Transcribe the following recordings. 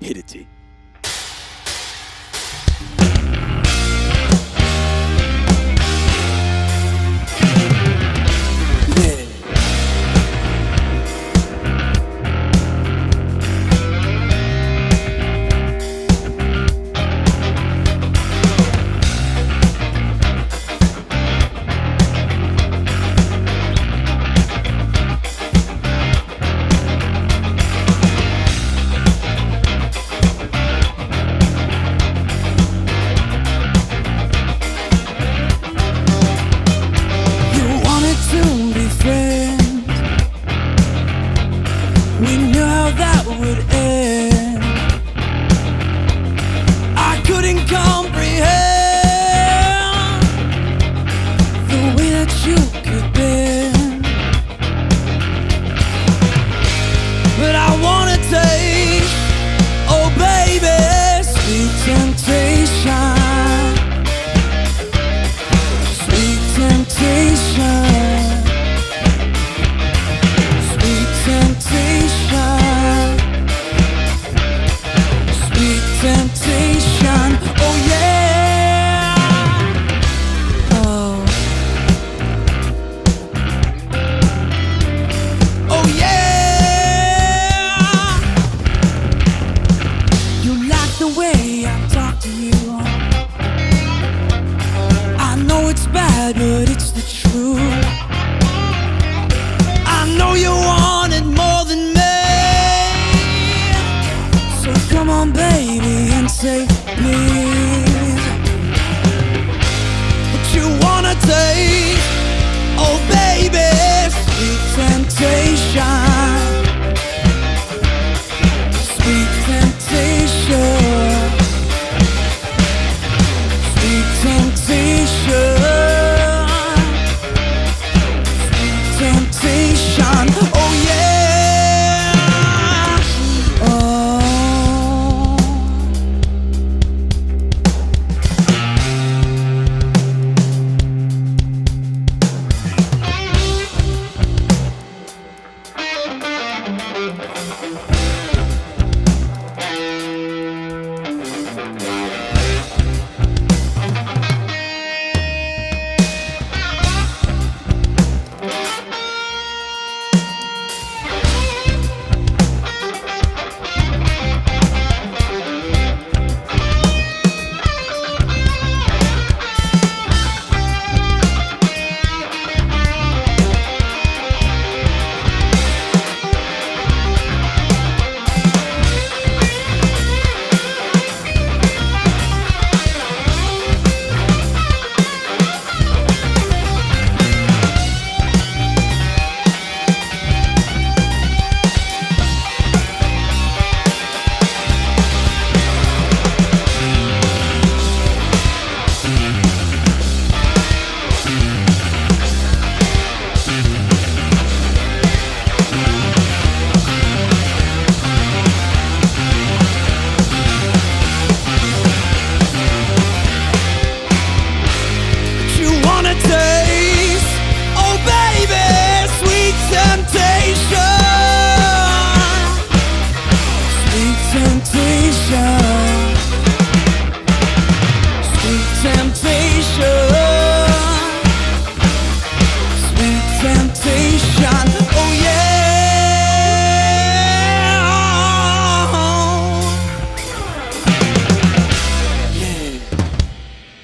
Hit it, T.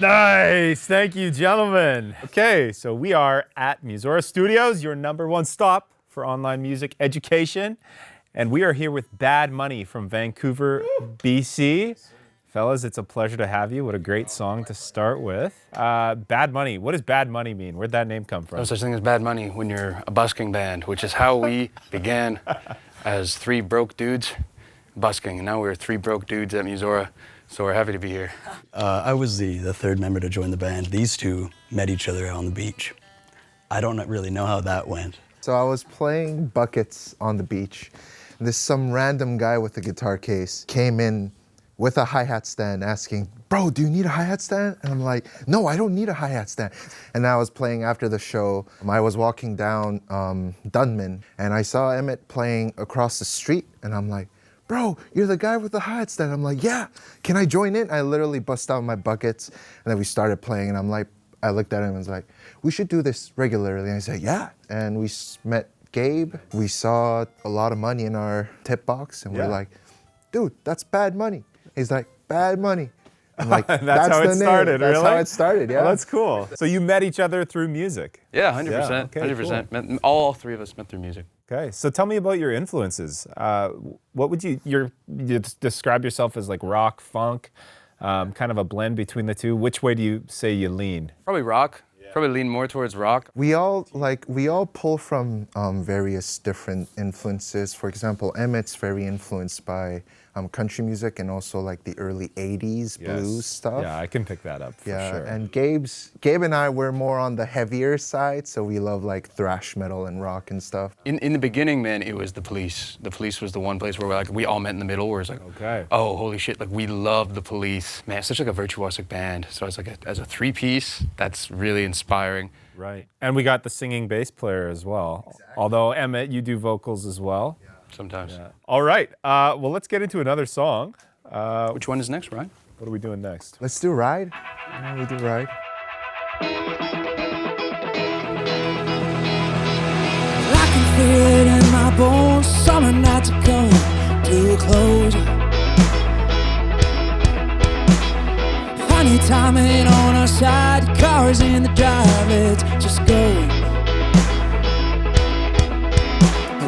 Nice, thank you, gentlemen. Okay, so we are at Musora Studios, your #1 stop for online music education. And we are here with BADMNY from Vancouver, BC. Fellas, it's a pleasure to have you. What a great song to start with. BADMNY, what does BADMNY mean? Where'd that name come from? No such thing as bad money when you're a busking band, which is how we began as 3 broke dudes busking. And now we're 3 broke dudes at Musora, so we're happy to be here. I was the 3rd member to join the band. These two met each other out on the beach. I don't really know how that went. So I was playing buckets on the beach. And some random guy with a guitar case came in with a hi-hat stand asking, "Bro, do you need a hi-hat stand?" And I'm like, "No, I don't need a hi-hat stand." And I was playing after the show. I was walking down Dunman and I saw Emmett playing across the street and I'm like, bro, you're the guy with the hi-hat stand. I'm like, yeah, can I join in? I literally bust out my buckets, and then we started playing, and I looked at him and was like, we should do this regularly. And I said, yeah. And we met Gabe. We saw a lot of money in our tip box, and we're like, dude, that's Bad Money. He's like, Bad Money. I'm like, that's how it started, That's really? how it started, yeah. Oh, that's cool. So you met each other through music? Yeah, 100%. Yeah, okay, 100%. Met, all three of us met through music. Okay, so tell me about your influences. What would you describe yourself as, like rock, funk, kind of a blend between the two? Which way do you say you lean? Probably rock. Probably lean more towards rock. We all pull from various different influences. For example, Emmett's very influenced by country music and also like the early 80s blues stuff. Yeah, I can pick that up for sure. And Gabe and I were more on the heavier side, so we love like thrash metal and rock and stuff. In the beginning, man, it was the Police. The Police was the one place where we all met in the middle, where it's like, okay, oh, holy shit, like we love the Police. Man, it's such like a virtuosic band. So it's like as a three-piece, that's really inspiring. Right. And we got the singing bass player as well. Exactly. Although, Emmett, you do vocals as well. Yeah. Sometimes. Yeah. All right. Well, let's get into another song. Which one is next, Ryan? What are we doing next? Let's do Ride. We do Ride. I can feel it in my bones, summer nights are coming to a close. Funny timing on our side, cars in the drive, let's just go.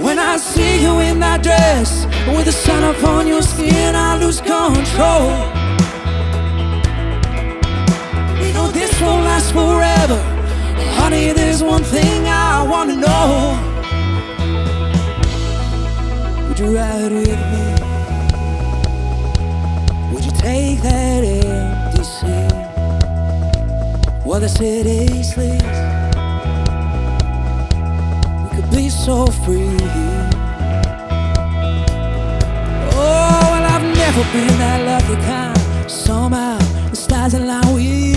When I see you in that dress, with the sun upon your skin, I lose control. You know this won't last forever. Honey, there's one thing I wanna know. Would you ride with me? Would you take that empty seat while the city sleeps? Be so free. Oh, well, I've never been that lucky kind. Somehow the stars align with you.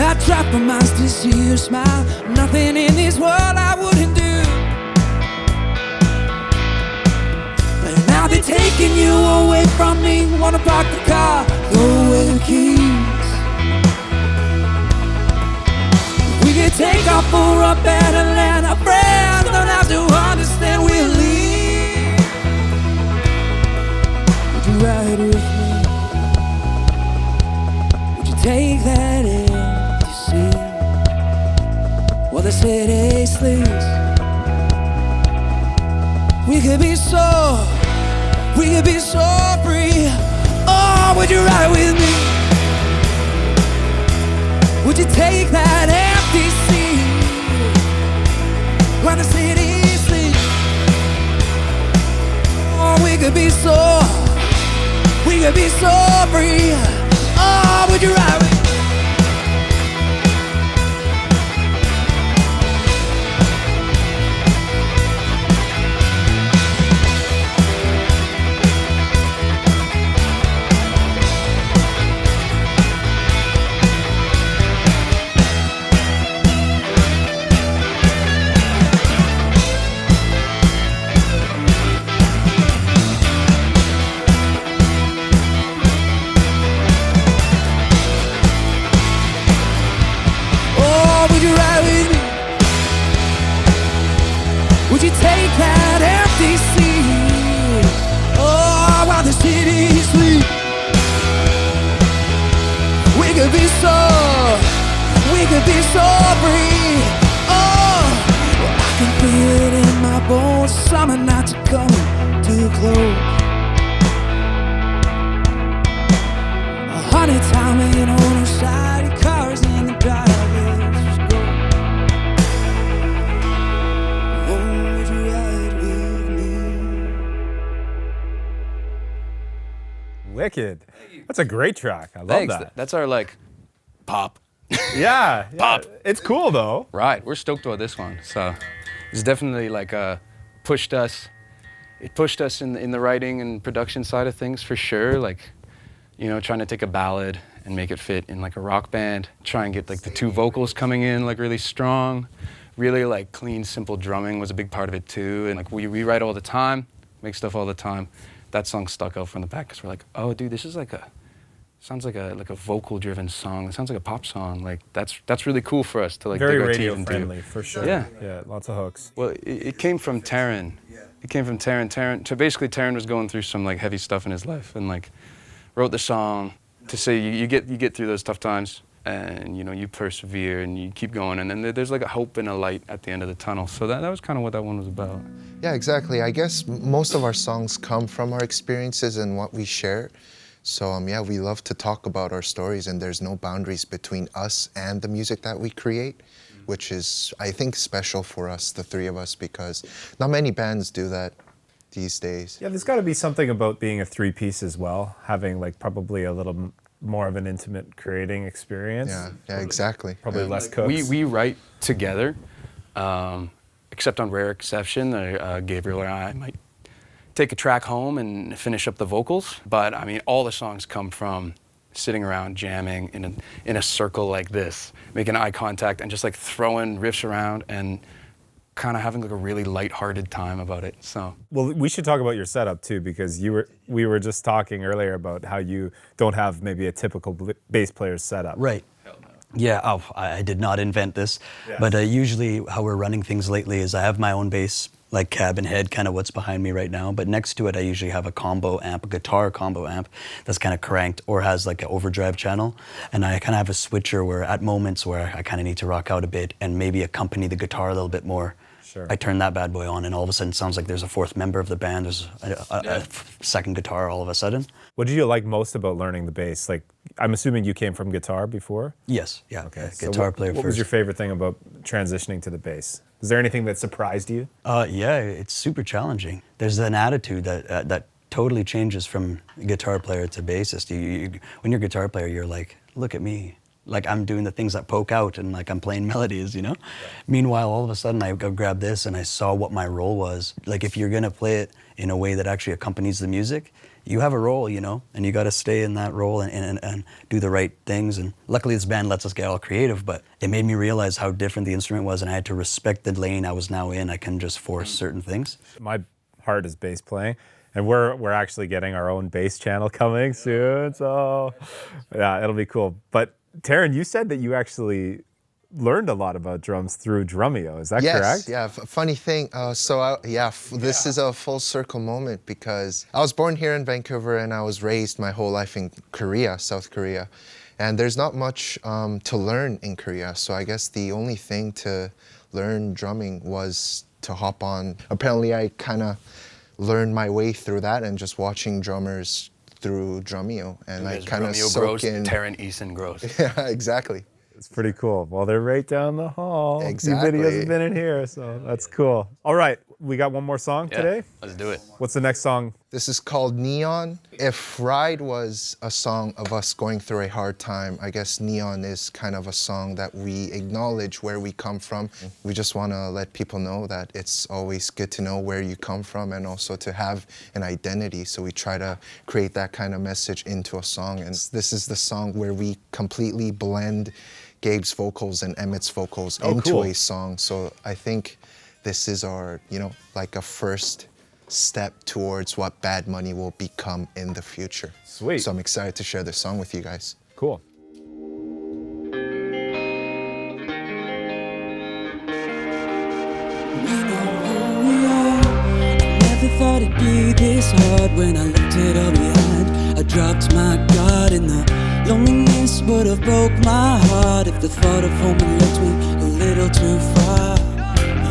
I drop my mind to see your smile. Nothing in this world I wouldn't do. But now they're taking you away from me. Wanna park the car, throw away the keys. Take off for a better land. Our friends don't have to understand we'll leave. Would you ride with me? Would you take that empty seat while the city sleeps? We could be so free. Oh, would you ride with me? Would you take that empty seat when the city sleeps? Oh, we could be so free. Oh, would you ride with me? Would you take that empty seat? Oh, while the city sleeps. We could be so free. Oh, well, I can feel it in my bones. Summer nights are coming too close. A honey timing on her side, cars in the driveway. Wicked. That's a great track. I love Thanks. that. That's our like pop. Yeah. Pop. It's cool though. Right. We're stoked about this one. So it's definitely like pushed us. It pushed us in the writing and production side of things for sure. Like, you know, trying to take a ballad and make it fit in like a rock band. Try and get like the two vocals coming in like really strong really like clean, simple drumming was a big part of it too. And like we rewrite all the time, make stuff all the time. That song stuck out from the back because we're like, oh, dude, this is like sounds like a vocal-driven song. It sounds like a pop song. Like that's really cool for us to like Very dig our teeth radio into. friendly, for sure. Yeah. Yeah, lots of hooks. Well, it came from Taryn. It came from Taryn. So basically, Taryn was going through some like heavy stuff in his life, and like wrote the song to say you get through those tough times, and you know you persevere and you keep going, and then there's like a hope and a light at the end of the tunnel. So that was kind of what that one was about. Yeah, exactly. I guess most of our songs come from our experiences and what we share. So yeah, we love to talk about our stories, and there's no boundaries between us and the music that we create, which is, I think, special for us, the three of us, because not many bands do that these days. Yeah, there's got to be something about being a three-piece as well, having like probably a little more of an intimate creating experience. Yeah, exactly. Probably less cooks. We write together, except on rare exception, Gabriel or I might take a track home and finish up the vocals. But I mean, all the songs come from sitting around jamming in a circle like this, making eye contact and just like throwing riffs around and kind of having like a really lighthearted time about it. So Well, we should talk about your setup too, because we were just talking earlier about how you don't have maybe a typical bass player's setup. Right. Yeah, I did not invent this, Yeah. but usually how we're running things lately is I have my own bass, like cabin head, kind of what's behind me right now, but next to it I usually have a combo amp, a guitar combo amp that's kind of cranked or has like an overdrive channel, and I kind of have a switcher where at moments where I kind of need to rock out a bit and maybe accompany the guitar a little bit more. Sure. I turn that bad boy on and all of a sudden it sounds like there's a fourth member of the band, there's a second guitar all of a sudden. What did you like most about learning the bass? Like, I'm assuming you came from guitar before? Yes, yeah, Okay. So guitar what, player what first. was your favorite thing about transitioning to the bass? Is there anything that surprised you? Yeah, it's super challenging. There's an attitude that totally changes from guitar player to bassist. When you're a guitar player, you're like, look at me. Like I'm doing the things that poke out and like I'm playing melodies, you know? Meanwhile, all of a sudden I grabbed this and I saw what my role was. Like if you're gonna play it in a way that actually accompanies the music, you have a role, you know? And you gotta stay in that role and do the right things. And luckily this band lets us get all creative, but it made me realize how different the instrument was and I had to respect the lane I was now in. I couldn't just force certain things. My heart is bass playing, and we're actually getting our own bass channel coming soon, so yeah, it'll be cool. But Taryn, you said that you actually learned a lot about drums through Drumeo. Is that correct? Yes, yeah. Funny thing. This is a full circle moment because I was born here in Vancouver and I was raised my whole life in Korea, South Korea. And there's not much to learn in Korea. So I guess the only thing to learn drumming was to hop on. Apparently I kind of learned my way through that and just watching drummers through Drumeo. And I kind of Drumeo soak grows, in. Taryn Eason grows. Yeah, exactly. It's pretty cool. Well, they're right down the hall. Exactly. A few videos have been in here, so that's cool. All right, we got one more song today. Let's do it. What's the next song? This is called Neon. If Ride was a song of us going through a hard time, I guess Neon is kind of a song that we acknowledge where we come from. We just want to let people know that it's always good to know where you come from and also to have an identity. So we try to create that kind of message into a song. And this is the song where we completely blend Gabe's vocals and Emmett's vocals into cool. a song. So I think this is our, like a first step towards what BADMNY will become in the future. Sweet. So I'm excited to share this song with you guys. Cool. Never thought it'd be this hard when I left it all behind. I dropped my guard and the loneliness would have broke my heart if the thought of home had left me a little too far.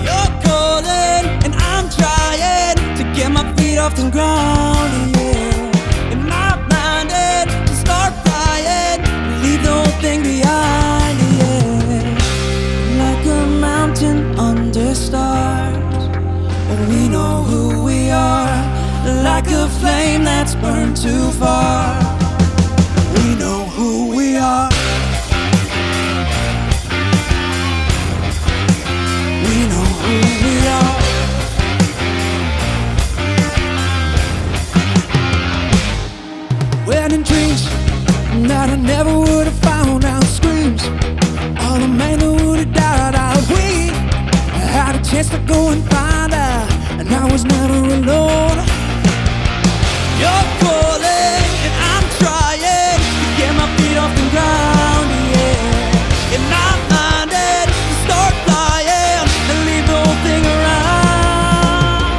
You're calling and I'm trying to get my feet off the ground, yeah. And I'm blinded to start crying and leave the whole thing behind, yeah. Like a mountain under stars, but we know who we are. Like a flame that's burned too far, we know who we are. We know who we are. When in dreams that I never would have found out, screams all the men who would have died out. We place to go and find out, and I was never alone. You're calling, and I'm trying to get my feet off the ground, yeah. And I'm minded to start flying and leave the whole thing around.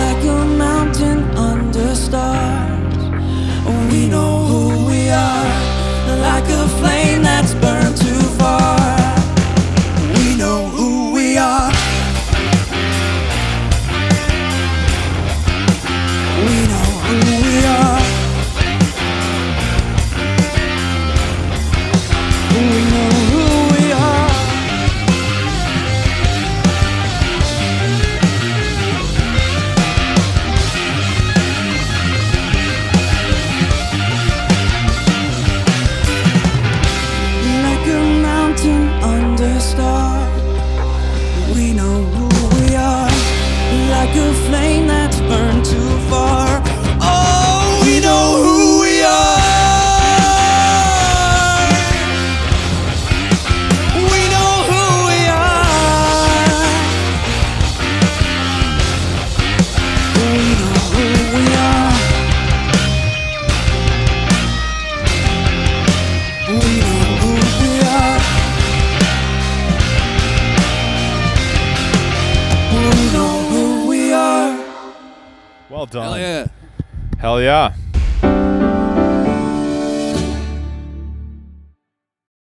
Like a mountain under stars, we know who we are. Like a flame that's burned too far, we know who we are. We know who we are. We know who we are. Like a mountain under stars, we know who we are. Like a flame that's burned too far, oh, we know who we are. We know who we are. We know who we are. We know who we are. We know who we are. Well done. Hell yeah. Hell yeah.